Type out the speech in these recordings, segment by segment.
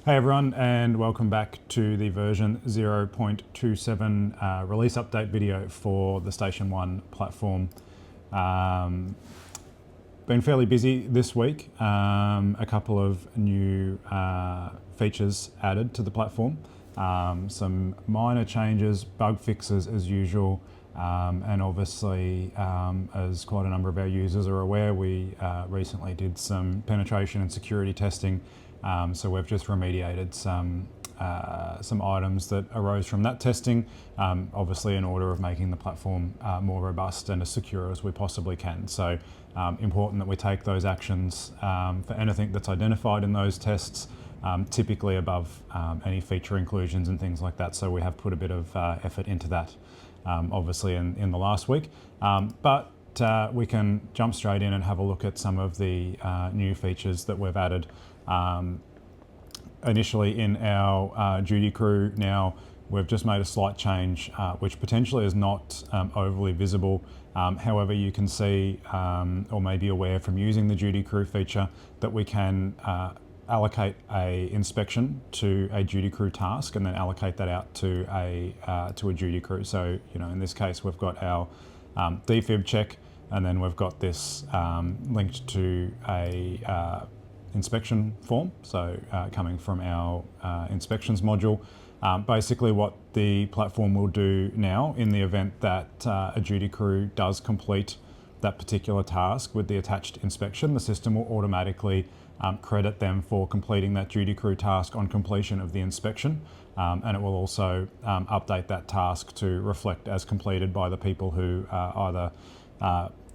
Hey everyone, and welcome back to the version 0.27 release update video for the StationOne platform. Been fairly busy this week. A couple of new features added to the platform. Some minor changes, bug fixes as usual, and obviously, as quite a number of our users are aware, we recently did some penetration and security testing. So we've just remediated some items that arose from that testing, obviously in order of making the platform more robust and as secure as we possibly can. So important that we take those actions for anything that's identified in those tests, typically above any feature inclusions and things like that. So we have put a bit of effort into that, obviously in the last week. But we can jump straight in and have a look at some of the new features that we've added. Initially in our duty crew now, we've just made a slight change, which potentially is not overly visible. However, you can see or may be aware from using the duty crew feature that we can allocate a inspection to a duty crew task and then allocate that out to a duty crew. So, in this case, we've got our defib check, and then we've got this linked to a inspection form, so coming from our inspections module. Basically what the platform will do now in the event that a duty crew does complete that particular task with the attached inspection, the system will automatically credit them for completing that duty crew task on completion of the inspection, and it will also update that task to reflect as completed by the people who either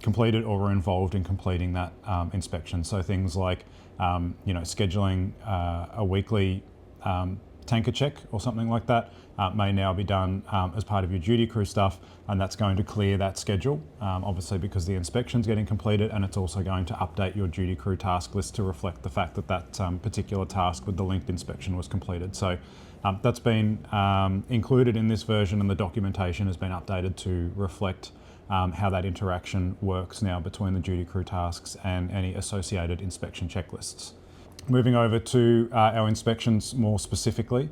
completed or were involved in completing that inspection. So things like scheduling a weekly tanker check or something like that may now be done as part of your duty crew stuff, and that's going to clear that schedule, obviously because the inspection's getting completed, and it's also going to update your duty crew task list to reflect the fact that that particular task with the linked inspection was completed. So that's been included in this version, and the documentation has been updated to reflect how that interaction works now between the duty crew tasks and any associated inspection checklists. Moving over to our inspections more specifically,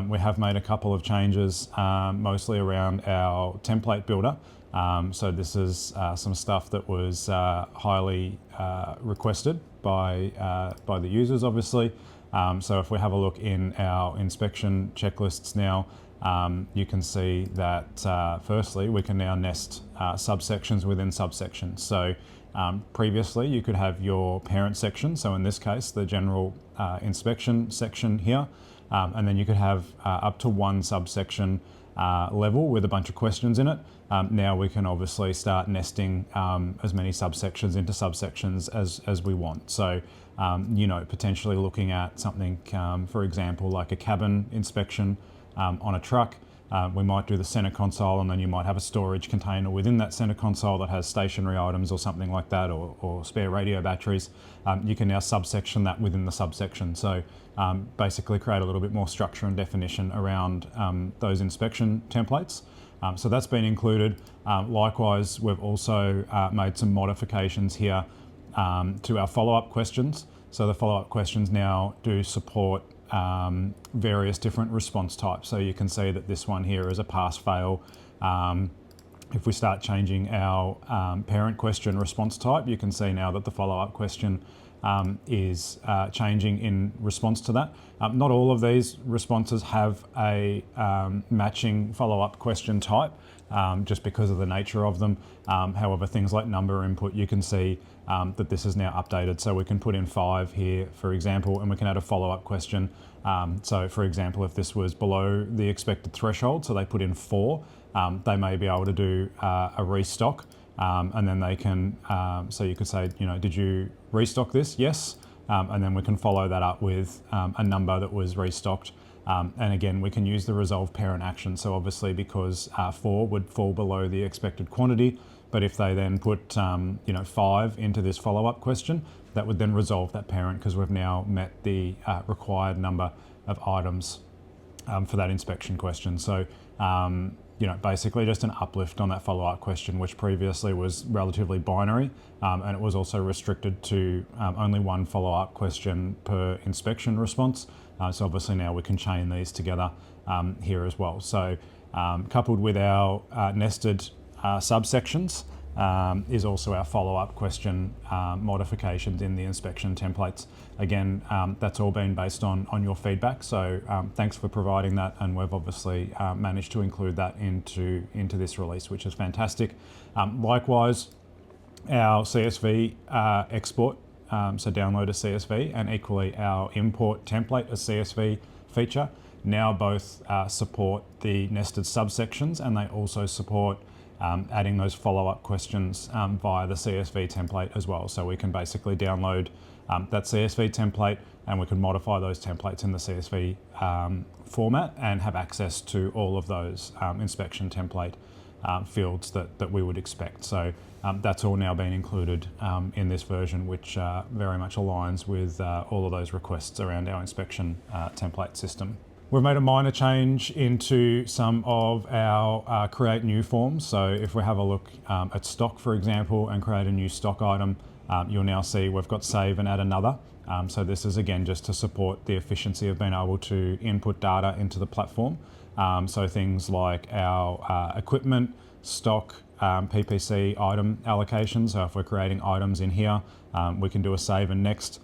we have made a couple of changes, mostly around our template builder. So this is some stuff that was highly requested by the users, obviously. So if we have a look in our inspection checklists now, you can see that firstly we can now nest subsections within subsections. So previously you could have your parent section, so in this case the general inspection section here, and then you could have up to one subsection level with a bunch of questions in it. Now we can obviously start nesting as many subsections into subsections as we want. So potentially looking at something, for example, like a cabin inspection on a truck. We might do the center console, and then you might have a storage container within that center console that has stationary items or something like that, or spare radio batteries. You can now subsection that within the subsection. So basically create a little bit more structure and definition around those inspection templates. So that's been included. Likewise, we've also made some modifications here to our follow-up questions. So the follow-up questions now do support various different response types. So you can see that this one here is a pass-fail. If we start changing our parent question response type, you can see now that the follow-up question is changing in response to that. Not all of these responses have a matching follow-up question type, just because of the nature of them. However, things like number input, you can see that this is now updated. So we can put in 5 here, for example, and we can add a follow-up question. So for example, if this was below the expected threshold, so they put in 4, they may be able to do a restock. And then they can, so you could say, did you restock this? Yes. And then we can follow that up with a number that was restocked. And again, we can use the resolve parent action. So obviously because 4 would fall below the expected quantity, but if they then put 5 into this follow-up question, that would then resolve that parent because we've now met the required number of items for that inspection question. So basically just an uplift on that follow-up question, which previously was relatively binary, and it was also restricted to only one follow-up question per inspection response. So obviously now we can chain these together here as well. So coupled with our nested subsections is also our follow-up question modifications in the inspection templates. Again, that's all been based on your feedback, so thanks for providing that, and we've obviously managed to include that into this release, which is fantastic. Likewise, our CSV export, so download a CSV, and equally our import template as CSV feature now both support the nested subsections, and they also support adding those follow-up questions via the CSV template as well. So we can basically download that CSV template, and we can modify those templates in the CSV format and have access to all of those inspection template fields that we would expect. So that's all now been included in this version, which very much aligns with all of those requests around our inspection template system. We've made a minor change into some of our create new forms. So if we have a look at stock, for example, and create a new stock item, you'll now see we've got save and add another. So this is again just to support the efficiency of being able to input data into the platform. So things like our equipment, stock, PPC item allocations. So if we're creating items in here, we can do a save and next.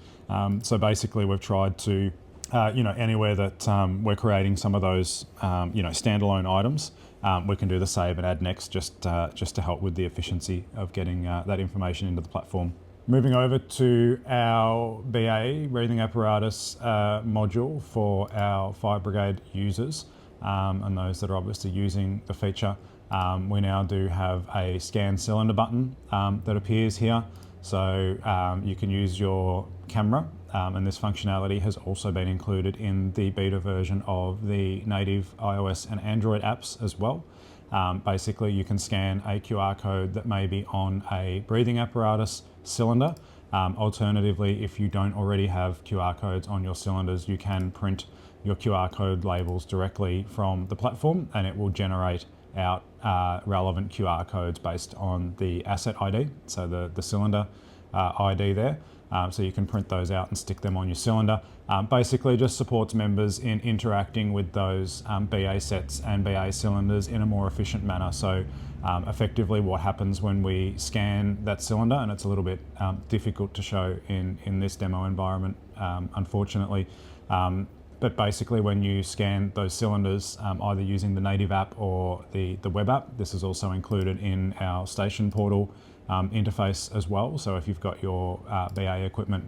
So basically we've tried to anywhere that we're creating some of those, standalone items, we can do the save and add next just to help with the efficiency of getting that information into the platform. Moving over to our BA, breathing apparatus module for our fire brigade users and those that are obviously using the feature. We now do have a scan cylinder button that appears here. So you can use your camera, and this functionality has also been included in the beta version of the native iOS and Android apps as well. Basically, you can scan a QR code that may be on a breathing apparatus cylinder. Alternatively, if you don't already have QR codes on your cylinders, you can print your QR code labels directly from the platform, and it will generate out relevant QR codes based on the asset ID, so the cylinder ID there. So you can print those out and stick them on your cylinder. Basically just supports members in interacting with those BA sets and BA cylinders in a more efficient manner. So effectively what happens when we scan that cylinder, and it's a little bit difficult to show in this demo environment, unfortunately, but basically when you scan those cylinders, either using the native app or the web app, this is also included in our station portal interface as well. So if you've got your BA equipment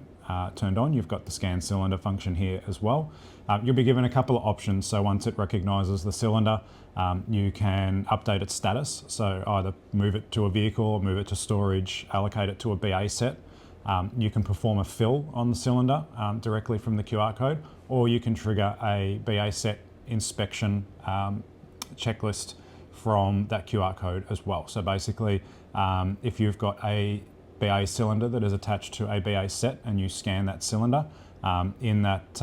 turned on, you've got the scan cylinder function here as well. You'll be given a couple of options. So once it recognizes the cylinder, you can update its status. So either move it to a vehicle or move it to storage, allocate it to a BA set. You can perform a fill on the cylinder directly from the QR code, or you can trigger a BA set inspection checklist from that QR code as well. So basically, if you've got a BA cylinder that is attached to a BA set and you scan that cylinder, in that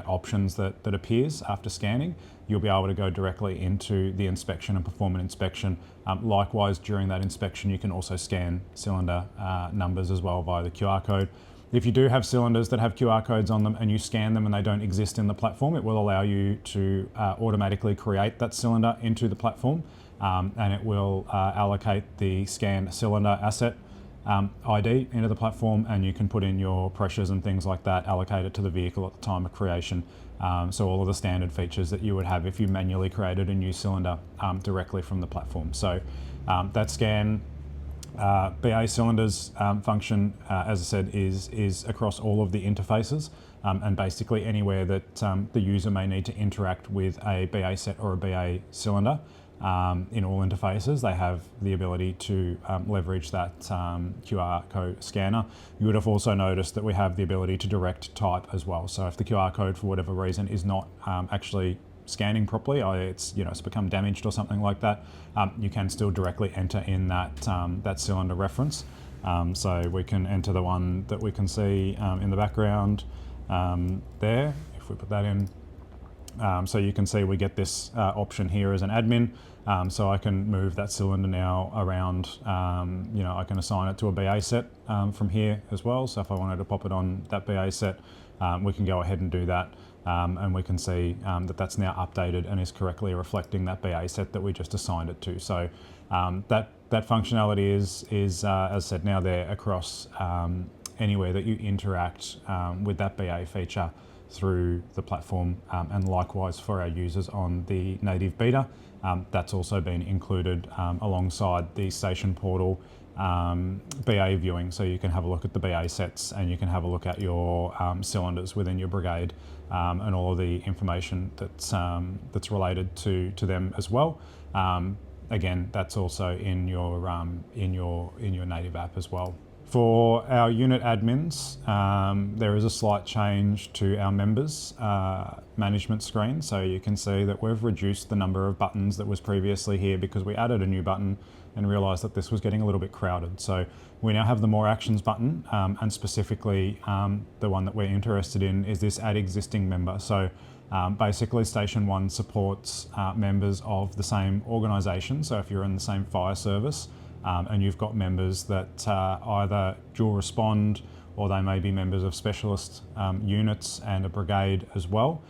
options that appears after scanning, you'll be able to go directly into the inspection and perform an inspection. Likewise, during that inspection, you can also scan cylinder numbers as well via the QR code. If you do have cylinders that have QR codes on them and you scan them and they don't exist in the platform, it will allow you to automatically create that cylinder into the platform, and it will allocate the scanned cylinder asset ID into the platform, and you can put in your pressures and things like that, allocate it to the vehicle at the time of creation. So all of the standard features that you would have if you manually created a new cylinder directly from the platform. So that scan BA cylinders function, as I said, is across all of the interfaces, and basically anywhere that the user may need to interact with a BA set or a BA cylinder. In all interfaces, they have the ability to leverage that QR code scanner. You would have also noticed that we have the ability to direct type as well. So if the QR code for whatever reason is not actually scanning properly, it's become damaged or something like that, you can still directly enter in that cylinder reference. So we can enter the one that we can see in the background there. If we put that in, So you can see we get this option here as an admin. So I can move that cylinder now around. I can assign it to a BA set from here as well. So if I wanted to pop it on that BA set, we can go ahead and do that. And we can see that that's now updated and is correctly reflecting that BA set that we just assigned it to. So that functionality is as I said, now there across anywhere that you interact with that BA feature through the platform, and likewise for our users on the native beta. That's also been included alongside the station portal BA viewing, so you can have a look at the BA sets and you can have a look at your cylinders within your brigade and all of the information that's related to them as well. Again, that's also in your native app as well. For our unit admins, there is a slight change to our members management screen. So you can see that we've reduced the number of buttons that was previously here because we added a new button and realized that this was getting a little bit crowded. So we now have the More Actions button, and specifically the one that we're interested in is this Add Existing Member. So basically StationOne supports members of the same organisation. So if you're in the same fire service, and you've got members that either dual respond or they may be members of specialist units and a brigade as well,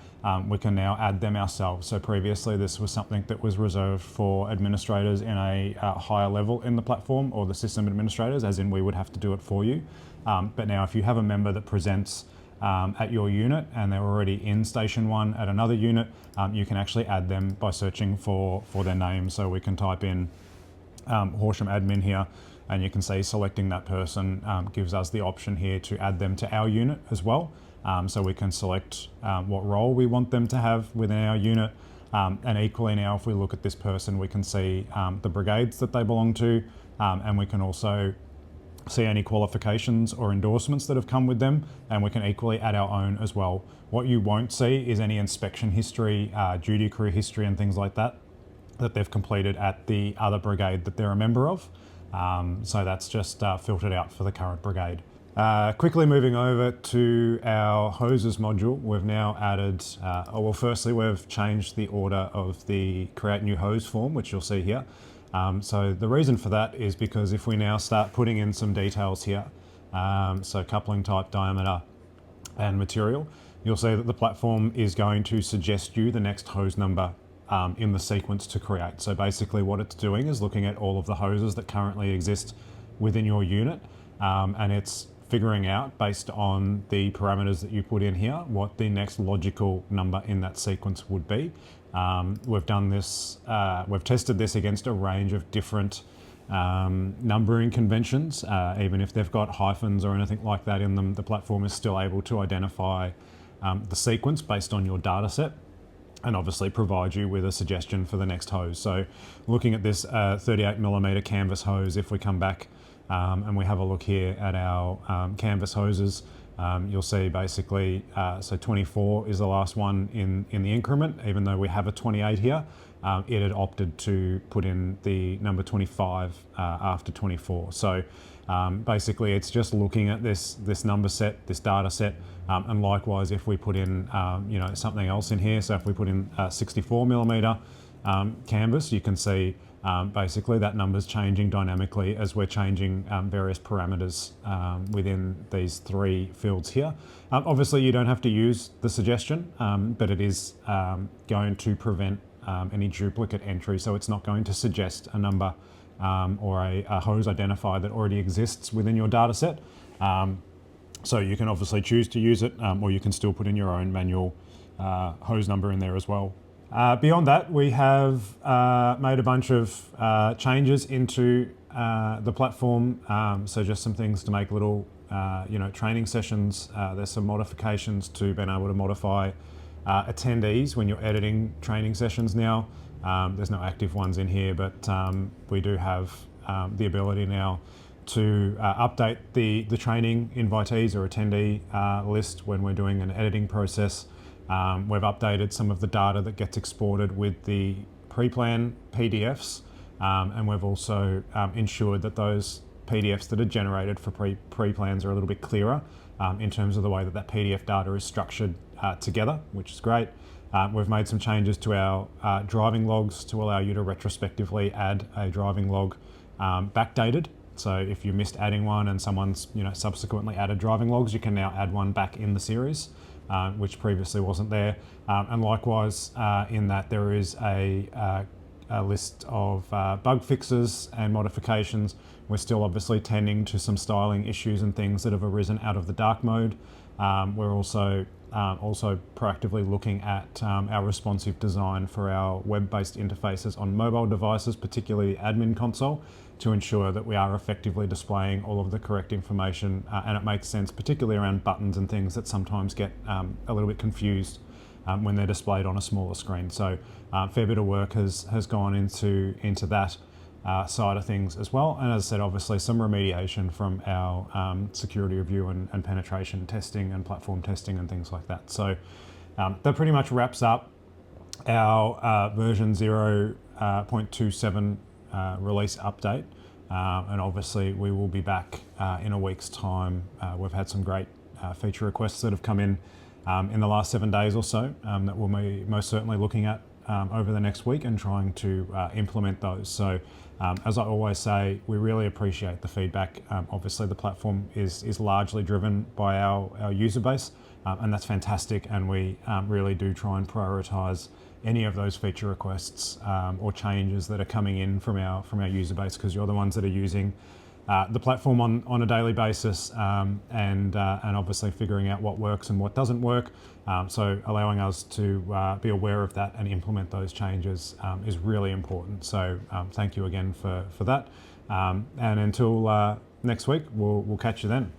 we can now add them ourselves. So previously this was something that was reserved for administrators in a higher level in the platform, or the system administrators, as in we would have to do it for you. But now if you have a member that presents at your unit and they're already in StationOne at another unit, you can actually add them by searching for their name. So we can type in Horsham admin here, and you can see selecting that person gives us the option here to add them to our unit as well. So we can select what role we want them to have within our unit. And equally now, if we look at this person, we can see the brigades that they belong to, and we can also see any qualifications or endorsements that have come with them, and we can equally add our own as well. What you won't see is any inspection history, duty crew history and things like that they've completed at the other brigade that they're a member of. So that's just filtered out for the current brigade. Quickly moving over to our hoses module, we've now added, firstly we've changed the order of the create new hose form, which you'll see here. So the reason for that is because if we now start putting in some details here, so coupling type, diameter and material, you'll see that the platform is going to suggest you the next hose number in the sequence to create. So basically what it's doing is looking at all of the hoses that currently exist within your unit, and it's figuring out, based on the parameters that you put in here, what the next logical number in that sequence would be. We've done this, we've tested this against a range of different numbering conventions. Even if they've got hyphens or anything like that in them, the platform is still able to identify the sequence based on your data set, and obviously provide you with a suggestion for the next hose. So looking at this 38mm canvas hose, if we come back and we have a look here at our canvas hoses, you'll see basically, so 24 is the last one in the increment, even though we have a 28 here. It had opted to put in the number 25 after 24. So basically it's just looking at this number set, this data set, and likewise if we put in something else in here, so if we put in 64mm canvas, you can see basically that number's changing dynamically as we're changing various parameters within these three fields here. Obviously you don't have to use the suggestion, but it is going to prevent any duplicate entry, so it's not going to suggest a number or a hose identifier that already exists within your data set. So you can obviously choose to use it, or you can still put in your own manual hose number in there as well. Beyond that, we have made a bunch of changes into the platform. So just some things to make little training sessions. There's some modifications to being able to modify attendees when you're editing training sessions now. There's no active ones in here, but we do have the ability now to update the training invitees or attendee list when we're doing an editing process. We've updated some of the data that gets exported with the pre-plan PDFs, and we've also ensured that those PDFs that are generated for pre-plans are a little bit clearer in terms of the way that PDF data is structured together, which is great. We've made some changes to our driving logs to allow you to retrospectively add a driving log backdated. So if you missed adding one and someone's subsequently added driving logs, you can now add one back in the series, which previously wasn't there. And likewise, in that there is a list of bug fixes and modifications. We're still obviously tending to some styling issues and things that have arisen out of the dark mode. We're also proactively looking at our responsive design for our web-based interfaces on mobile devices, particularly the admin console, to ensure that we are effectively displaying all of the correct information, and it makes sense, particularly around buttons and things that sometimes get a little bit confused when they're displayed on a smaller screen. So a fair bit of work has gone into that side of things as well. And as I said, obviously some remediation from our security review and penetration testing and platform testing and things like that. So that pretty much wraps up our version 0.27 release update. And obviously we will be back in a week's time. We've had some great feature requests that have come in the last 7 days or so that we'll be most certainly looking at over the next week and trying to implement those. So as I always say, we really appreciate the feedback. Obviously the platform is largely driven by our user base, and that's fantastic, and we really do try and prioritize any of those feature requests or changes that are coming in from our user base, because you're the ones that are using the platform on a daily basis, and obviously figuring out what works and what doesn't work. So allowing us to be aware of that and implement those changes is really important. So thank you again for that. And until next week, we'll catch you then.